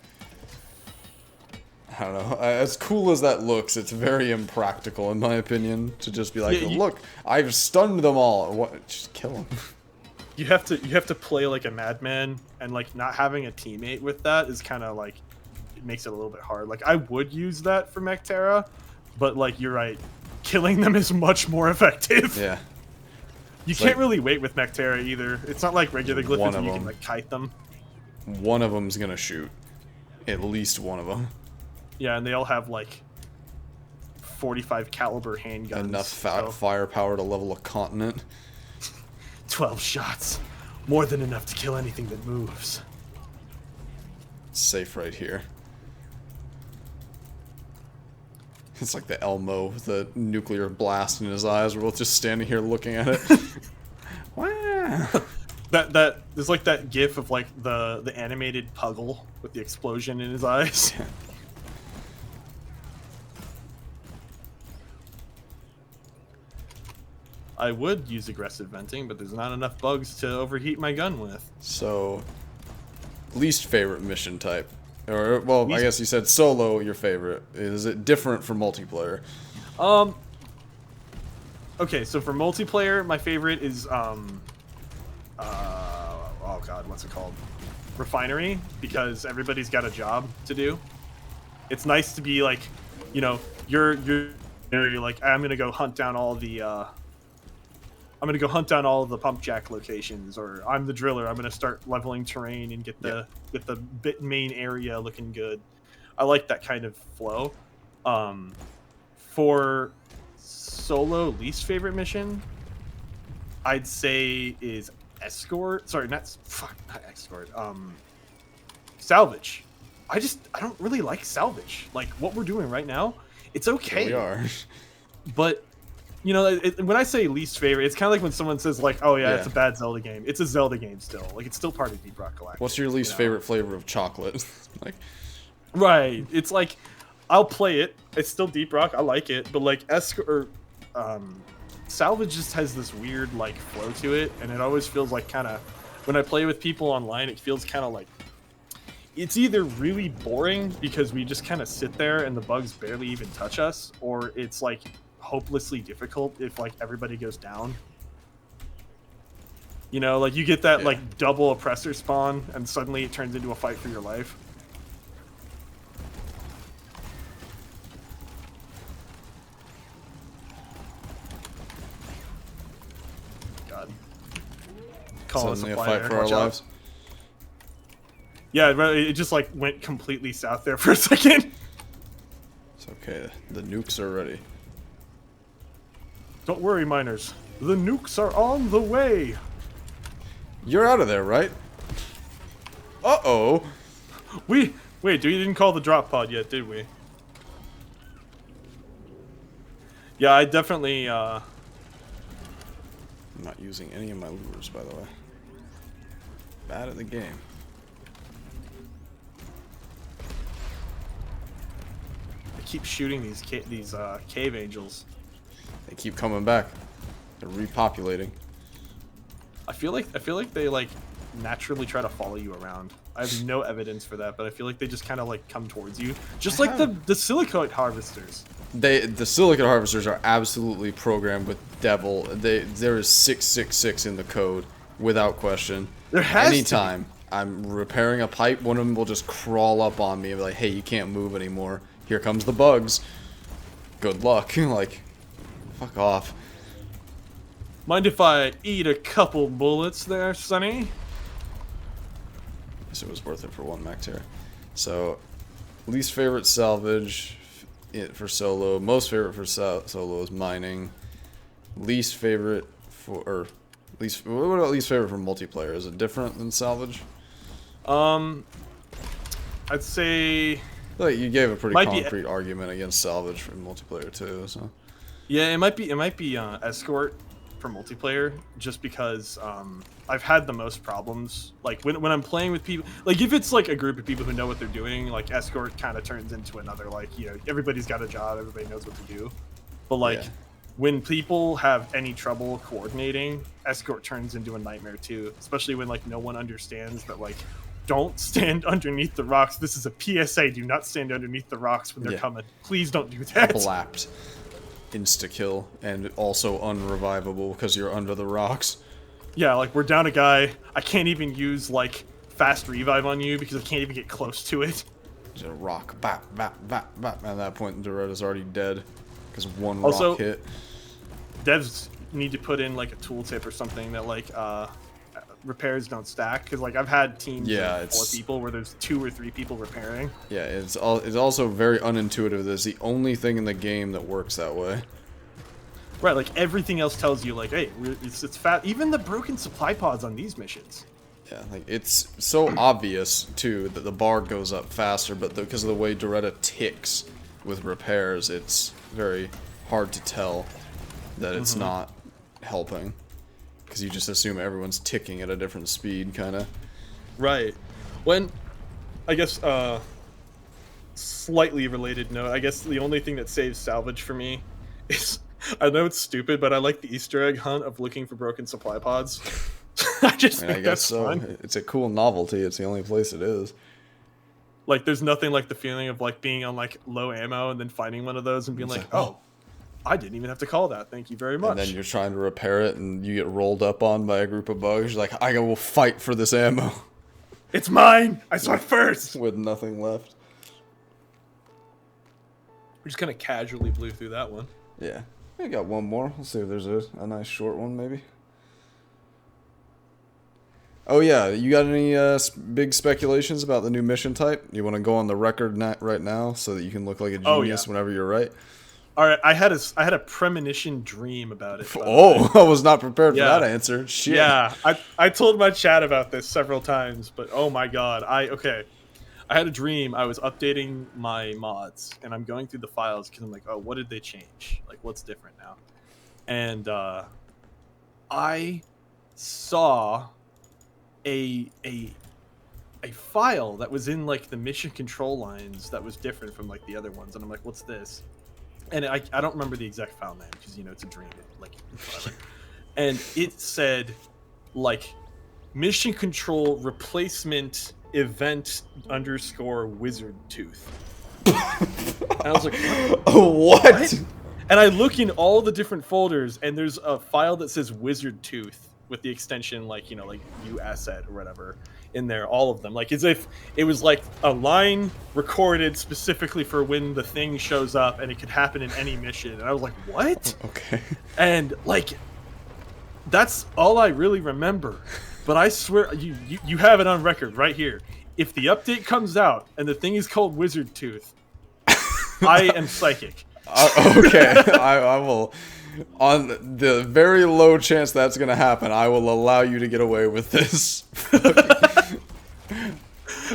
I don't know. As cool as that looks, it's very impractical, in my opinion, to just be like, Yeah, look, I've stunned them all. What? Just kill them. You have to play like a madman, and like not having a teammate with that is kind of like, it makes it a little bit hard. Like, I would use that for Nectera, but like, you're right, killing them is much more effective. Yeah. You It's can't like- really wait with Nectera either. It's not like regular One Glyphith of where you can them. like kite them. One of them's gonna shoot. At least one of them. Yeah, and they all have like 45 caliber handguns. Enough so firepower to level a continent. 12 shots, more than enough to kill anything that moves. It's safe right here. It's like the Elmo with the nuclear blast in his eyes. We're both just standing here looking at it. Wow. That there's like that gif of like the animated Puggle with the explosion in his eyes. I would use aggressive venting, but there's not enough bugs to overheat my gun with. So, least favorite mission type. Or, well, I Least- guess you said solo your favorite. Is it different from multiplayer? Okay, so for multiplayer, my favorite is oh god, what's it called? Refinery, because everybody's got a job to do. It's nice to be like, you know, you're like, I'm gonna go hunt down all the pump jack locations, or I'm the driller, I'm gonna start leveling terrain and get the main area looking good. I like that kind of flow. For solo least favorite mission, I'd say is escort. Sorry, not escort. Salvage. I don't really like salvage. Like what we're doing right now, it's okay. Here we are. But you know, when I say least favorite, it's kind of like when someone says like, "Oh yeah, it's a bad Zelda game." It's a Zelda game still. Like it's still part of Deep Rock Galactic. What's your least you know? favorite flavor of chocolate? Like, Right. It's like I'll play it. It's still Deep Rock. I like it, but like Salvage just has this weird like flow to it, and it always feels like kind of when I play with people online, it feels kind of like it's either really boring because we just kind of sit there and the bugs barely even touch us, or it's like hopelessly difficult if like everybody goes down. You know, like you get that like double oppressor spawn and suddenly it turns into a fight for your life. God. Call us Suddenly a fight for our lives. Yeah, it just like went completely south there for a second. It's okay. The nukes are ready. Don't worry, miners. The nukes are on the way. You're out of there, right? Uh-oh. Wait, we didn't call the drop pod yet, did we? Yeah, I definitely, I'm not using any of my lures, by the way. Bad at the game. I keep shooting these cave angels. They keep coming back. They're repopulating. I feel like they like naturally try to follow you around. I have no evidence for that, but I feel like they just kind of like come towards you, just like the silicate harvesters. The silicate harvesters are absolutely programmed with devil. There is 666 in the code without question. There has Anytime I'm repairing a pipe, one of them will just crawl up on me and be like, "Hey, you can't move anymore. Here comes the bugs. Good luck." Like, fuck off. Mind if I eat a couple bullets there, Sonny? Guess it was worth it for one mech tier. So, least favorite salvage for solo. Most favorite for solo is mining. Least favorite for, or least, what about least favorite for multiplayer? Is it different than salvage? I'd say. Like you gave a pretty concrete argument against salvage for multiplayer too. So. Yeah, it might be escort for multiplayer, just because I've had the most problems. Like when I'm playing with people, like if it's like a group of people who know what they're doing, like escort kind of turns into another, like, you know, everybody's got a job, everybody knows what to do. But like when people have any trouble coordinating, escort turns into a nightmare too, especially when like no one understands that, like, don't stand underneath the rocks. This is a PSA. Do not stand underneath the rocks when they're coming. Please don't do that. Blapped. Insta-kill, and also unrevivable because you're under the rocks. Yeah, like, we're down a guy. I can't even use, like, fast revive on you because I can't even get close to it. Just a rock. Bap, bap, bap, bap. At that point, Doretta's already dead because one rock hit. Devs need to put in, like, a tooltip or something that, like, repairs don't stack, because like I've had teams of 4 people where there's 2 or 3 people repairing. Yeah, it's also very unintuitive. It's the only thing in the game that works that way. Right, like everything else tells you, like, hey, it's fat. Even the broken supply pods on these missions. Yeah, like it's so obvious too that the bar goes up faster, but because of the way Doretta ticks with repairs, it's very hard to tell that it's not helping. Because you just assume everyone's ticking at a different speed, kind of. Right. When, I guess, slightly related note, I guess the only thing that saves salvage for me is, I know it's stupid, but I like the Easter egg hunt of looking for broken supply pods. I guess that's fun. It's a cool novelty. It's the only place it is. Like, there's nothing like the feeling of, like, being on, like, low ammo and then finding one of those and being like, oh, I didn't even have to call that. Thank you very much. And then you're trying to repair it, and you get rolled up on by a group of bugs. You're like, I will fight for this ammo. It's mine! I saw it first! With nothing left. We just kind of casually blew through that one. Yeah. We got one more. Let's see if there's a nice short one, maybe. Oh, yeah. You got any big speculations about the new mission type? You want to go on the record right now so that you can look like a genius whenever you're right? All right, I had a premonition dream about it. Oh, I was not prepared for that answer. Shit. Yeah, I told my chat about this several times, but oh my god, I had a dream. I was updating my mods, and I'm going through the files because I'm like, oh, what did they change? Like, what's different now? And I saw a file that was in like the mission control lines that was different from like the other ones, and I'm like, what's this? And I don't remember the exact file name because, you know, it's a dream, like, whatever. And it said, like, mission control replacement event underscore wizard tooth. And I was like, What? And I look in all the different folders, and there's a file that says wizard tooth with the extension, like, you know, like UAsset or whatever in there, all of them. Like, as if it was like a line recorded specifically for when the thing shows up, and it could happen in any mission. And I was like, what? Okay. And, like, that's all I really remember. But I swear, you have it on record right here. If the update comes out and the thing is called Wizard Tooth, I am psychic. Okay, I will. On the very low chance that's gonna happen, I will allow you to get away with this.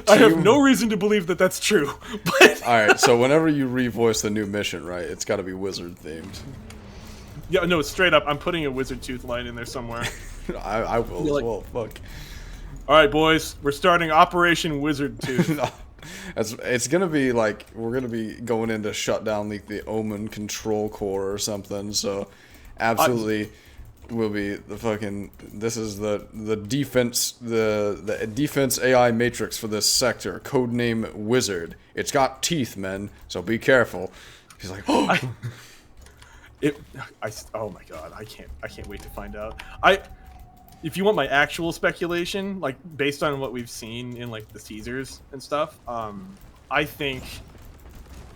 I have no reason to believe that that's true. But all right, so whenever you revoice the new mission, right, it's got to be wizard themed. Yeah, no, straight up, I'm putting a Wizard Tooth line in there somewhere. I will as well. Fuck. All right, boys, we're starting Operation Wizard Tooth. It's gonna be like we're gonna be going in to shut down like the Omen control core or something. So, absolutely, will be the fucking. This is the defense the defense AI matrix for this sector. Codename Wizard. It's got teeth, men. So be careful. He's like, oh. Oh my god, I can't wait to find out. If you want my actual speculation, like based on what we've seen in like the teasers and stuff, I think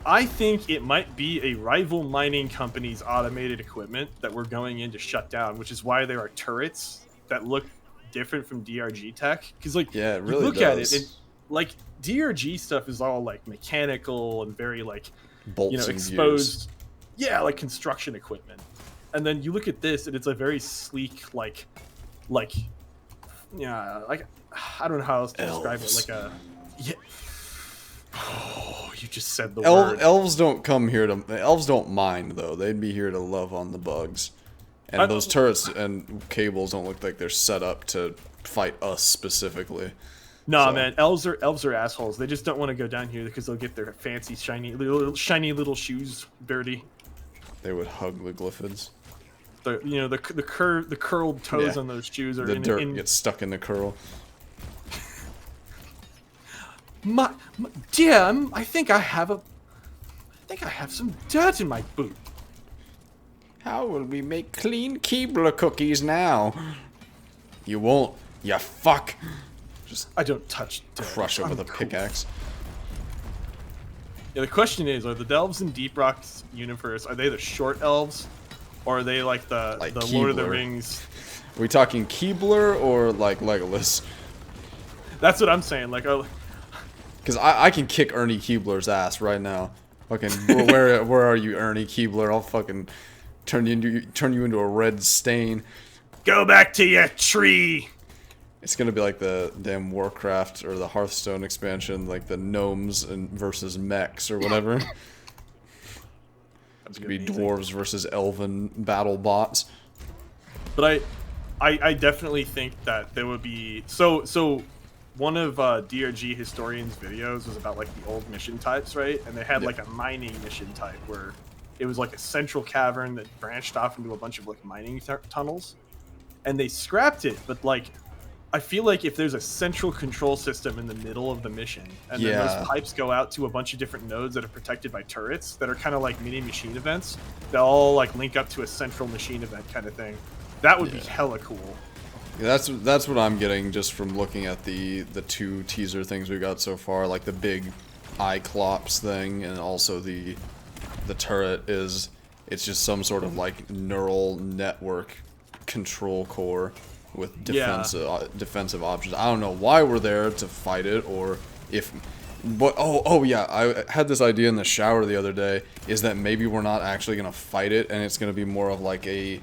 it might be a rival mining company's automated equipment that we're going in to shut down, which is why there are turrets that look different from DRG tech. Because like, yeah, it really you look does. at it, and like DRG stuff is all like mechanical and very like bolts, you know, exposed. Yeah, like construction equipment. And then you look at this, and it's a very sleek, like yeah, like I don't know how else to describe it. Like a yeah. Oh, you just said the word. Elves don't come here to. Elves don't mind though. They'd be here to love on the bugs. And those turrets and cables don't look like they're set up to fight us specifically. Nah, man, elves are assholes. They just don't want to go down here because they'll get their fancy shiny little shoes dirty. They would hug the glyphids. The curled toes on those shoes are the dirt gets stuck in the curl. Jim, I think I have some dirt in my boot. How will we make clean Keebler cookies now? You won't. You fuck. Just I don't touch dirt. Crush it with a pickaxe. Yeah, the question is, are the Delves in Deep Rock's universe, are they the short elves? Or are they like the Lord of the Rings? Are we talking Keebler or like Legolas? That's what I'm saying. Like, because I can kick Ernie Keebler's ass right now. Fucking where are you, Ernie Keebler? I'll fucking turn you into a red stain. Go back to your tree. It's gonna be like the damn Warcraft or the Hearthstone expansion, like the gnomes versus mechs or whatever. It's gonna be dwarves versus elven battle bots. But I definitely think that there would be so one of DRG Historian's videos was about like the old mission types, right? And they had like a mining mission type where it was like a central cavern that branched off into a bunch of like mining tunnels, and they scrapped it. But like, I feel like if there's a central control system in the middle of the mission, and then those pipes go out to a bunch of different nodes that are protected by turrets that are kind of like mini machine events, that all like link up to a central machine event kind of thing, that would be hella cool. Yeah, that's what I'm getting just from looking at the two teaser things we got so far, like the big Iclops thing, and also the turret it's just some sort of like neural network control core with defensive options. I don't know why we're there to fight it, or if, but oh yeah, I had this idea in the shower the other day, is that maybe we're not actually gonna fight it, and it's gonna be more of like a,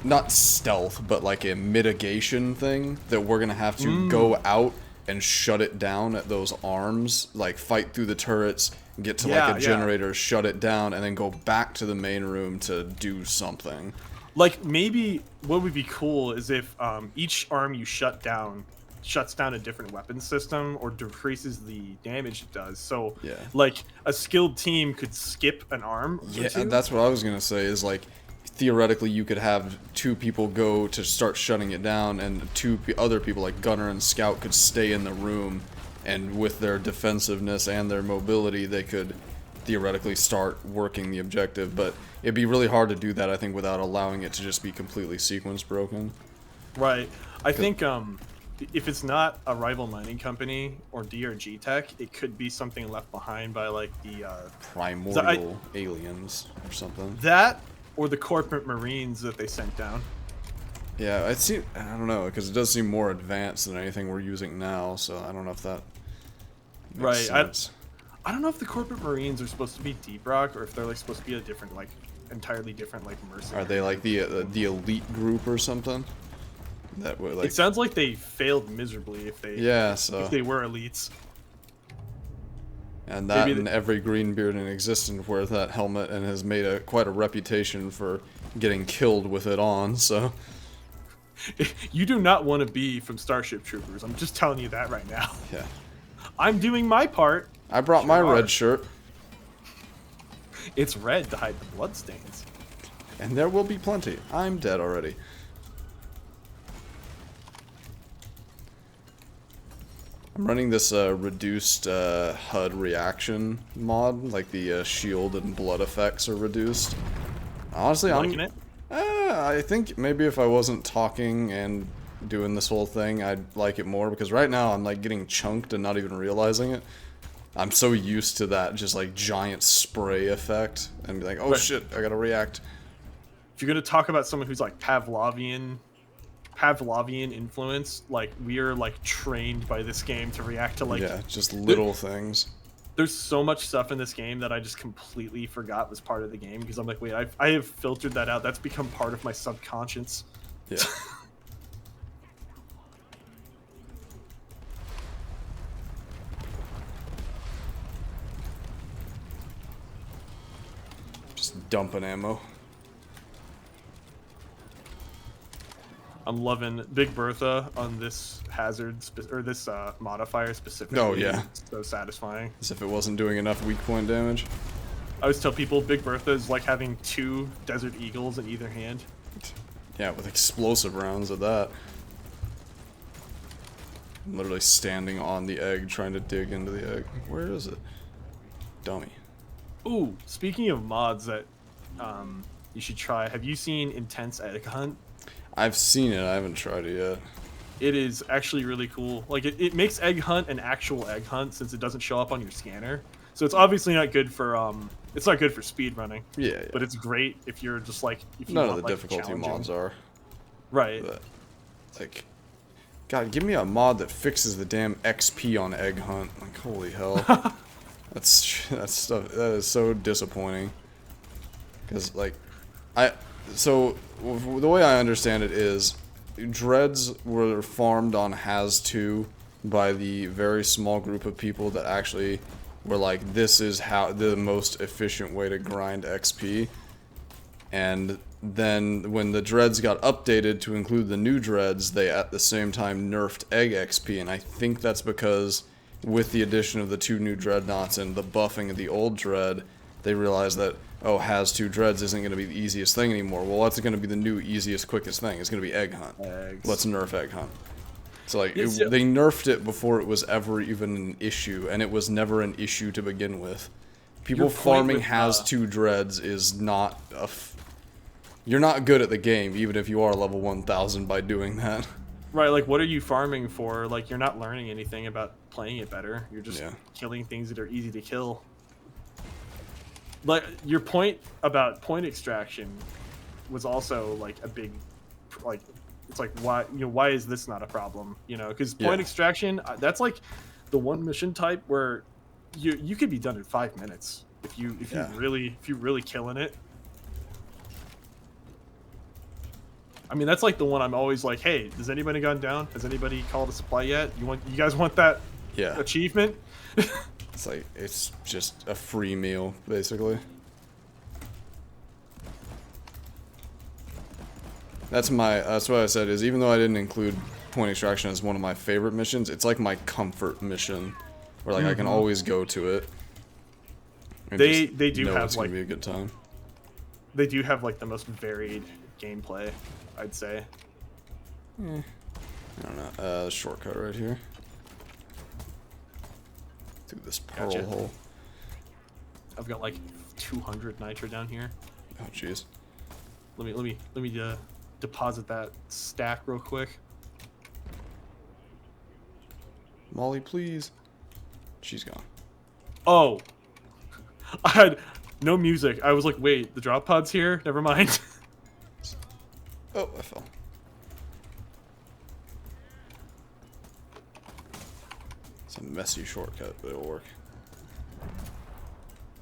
not stealth, but like a mitigation thing, that we're gonna have to go out and shut it down at those arms, like fight through the turrets, get to like a generator, shut it down, and then go back to the main room to do something. Like, maybe what would be cool is if each arm you shut down shuts down a different weapon system or decreases the damage it does. So, like, a skilled team could skip an arm. Yeah, and that's what I was gonna say, is like, theoretically you could have 2 people go to start shutting it down, and 2 other people like Gunner and Scout could stay in the room, and with their defensiveness and their mobility they could theoretically start working the objective. But it'd be really hard to do that, I think, without allowing it to just be completely sequence broken. Right. I think if it's not a rival mining company or DRG Tech, it could be something left behind by like the primordial aliens or something. That or the corporate marines that they sent down. Yeah, I don't know, because it does seem more advanced than anything we're using now, so I don't know if that makes sense. I don't know if the corporate marines are supposed to be Deep Rock or if they're like supposed to be a different, like entirely different, like mercenary. Are they like the elite group or something? That would, like, it sounds like they failed miserably if they if they were elites. And that and every Greenbeard in existence wears that helmet and has made quite a reputation for getting killed with it on, so... You do not want to be from Starship Troopers, I'm just telling you that right now. Yeah. I'm doing my part. I brought my red shirt. It's red to hide the bloodstains. And there will be plenty. I'm dead already. I'm running this reduced HUD reaction mod, like the shield and blood effects are reduced. Honestly, I'm liking it. I think maybe if I wasn't talking and doing this whole thing, I'd like it more, because right now I'm like getting chunked and not even realizing it. I'm so used to that just like giant spray effect and be like, oh shit, I gotta react. If you're gonna talk about someone who's like Pavlovian influence, like we are like trained by this game to react to like just little things. There's so much stuff in this game that I just completely forgot was part of the game, because I'm like, wait, I have filtered that out. That's become part of my subconscious. Yeah. Just dumping ammo. I'm loving Big Bertha on this hazard or this modifier specifically. Oh yeah, it's so satisfying. As if it wasn't doing enough weak point damage. I always tell people Big Bertha is like having 2 Desert Eagles in either hand. Yeah, with explosive rounds at that. I'm literally standing on the egg trying to dig into the egg. Where is it? Dummy. Ooh, speaking of mods that you should try, have you seen Intense Egg Hunt? I've seen it, I haven't tried it yet. It is actually really cool. Like, it makes Egg Hunt an actual egg hunt since it doesn't show up on your scanner. So it's obviously not good for it's not good for speed running. Yeah. But it's great if you're just like, if you none want, of the difficulty mods are. Right. But, like, God, give me a mod that fixes the damn XP on Egg Hunt. Like, holy hell. That stuff, that is so disappointing. Because, like, so the way I understand it is, dreads were farmed on Has 2 by the very small group of people that actually were like, this is how the most efficient way to grind XP. And then when the dreads got updated to include the new dreads, they at the same time nerfed egg XP, and I think that's because with the addition of the 2 new dreadnoughts and the buffing of the old dread, they realized that, oh, Has 2 dreads isn't going to be the easiest thing anymore. Well, what's going to be the new easiest, quickest thing? It's going to be Egg Hunt. Eggs. Let's nerf Egg Hunt. So, like, they nerfed it before it was ever even an issue, and it was never an issue to begin with. People farming Has 2 dreads is not you're not good at the game, even if you are level 1000 by doing that. Right, like, what are you farming for? Like, you're not learning anything about playing it better. You're just killing things that are easy to kill. Like, your point about point extraction was also, like, a big, like, it's like, why, you know, why is this not a problem? You know, because point extraction, that's like the one mission type where you could be done in 5 minutes if you're really killing it. I mean, that's like the one I'm always like, hey, has anybody gone down? Has anybody called a supply yet? You guys want that achievement? It's like, it's just a free meal, basically. That's what I said, is even though I didn't include point extraction as one of my favorite missions, it's like my comfort mission, where like I can always go to it. They do have it's like, gonna be a good time. they do have like the most varied gameplay, I'd say. I don't know. Shortcut right here. Through this pearl Gotcha. hole. I've got like 200 nitro down here. Oh jeez. Let me deposit that stack real quick. Molly, please. She's gone. Oh, I had no music. I was like, wait, the drop pod's here? Never mind. Oh, I fell. It's a messy shortcut, but it'll work.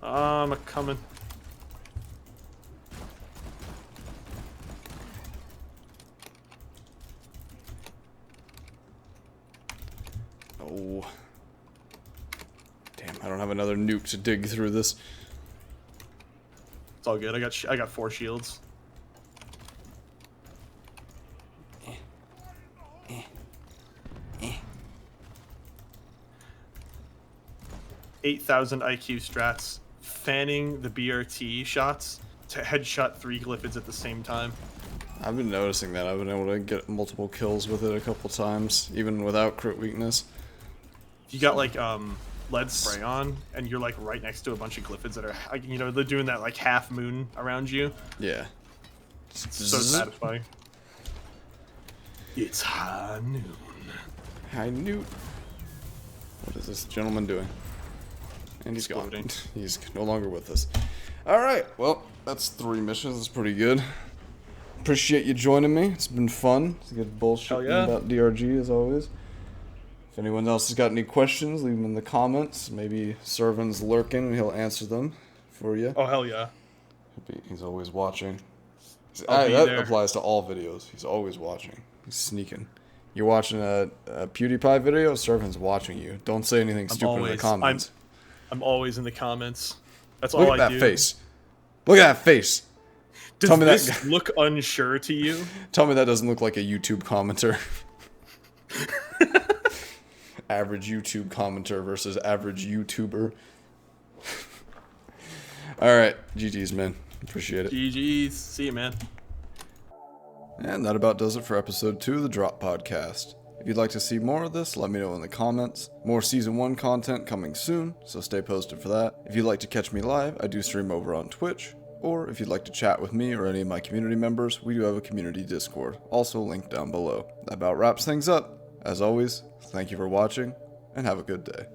I'm coming. Oh. Damn, I don't have another nuke to dig through this. It's all good. I got 4 shields. 8,000 IQ strats, fanning the BRT shots to headshot 3 glyphids at the same time. I've been noticing that. I've been able to get multiple kills with it a couple times, even without crit weakness. You got like lead spray on, and you're like right next to a bunch of glyphids that are, you know, they're doing that like half moon around you. Yeah. It's so satisfying. It's high noon. High noon. What is this gentleman doing? And he's gone. Exploding. He's no longer with us. Alright, well, that's 3 missions. That's pretty good. Appreciate you joining me. It's been fun. It's good bullshit about DRG as always. If anyone else has got any questions, leave them in the comments. Maybe Siirvend's lurking and he'll answer them for you. Oh, hell yeah. He's always watching. I'll be that there. applies to all videos. He's always watching. He's sneaking. You're watching a PewDiePie video, Siirvend's watching you. Don't say anything stupid in the comments. I'm always in the comments. That's Look all at I that do. face. Look at that face. Does Tell me this that look unsure to you? Tell me that doesn't look like a YouTube commenter. Average YouTube commenter versus average YouTuber. Alright, GG's, man. Appreciate it. GG's. See you, man. And that about does it for episode 2 of the Drop Podcast. If you'd like to see more of this, let me know in the comments. More Season 1 content coming soon, so stay posted for that. If you'd like to catch me live, I do stream over on Twitch. Or if you'd like to chat with me or any of my community members, we do have a community Discord, also linked down below. That about wraps things up. As always, thank you for watching, and have a good day.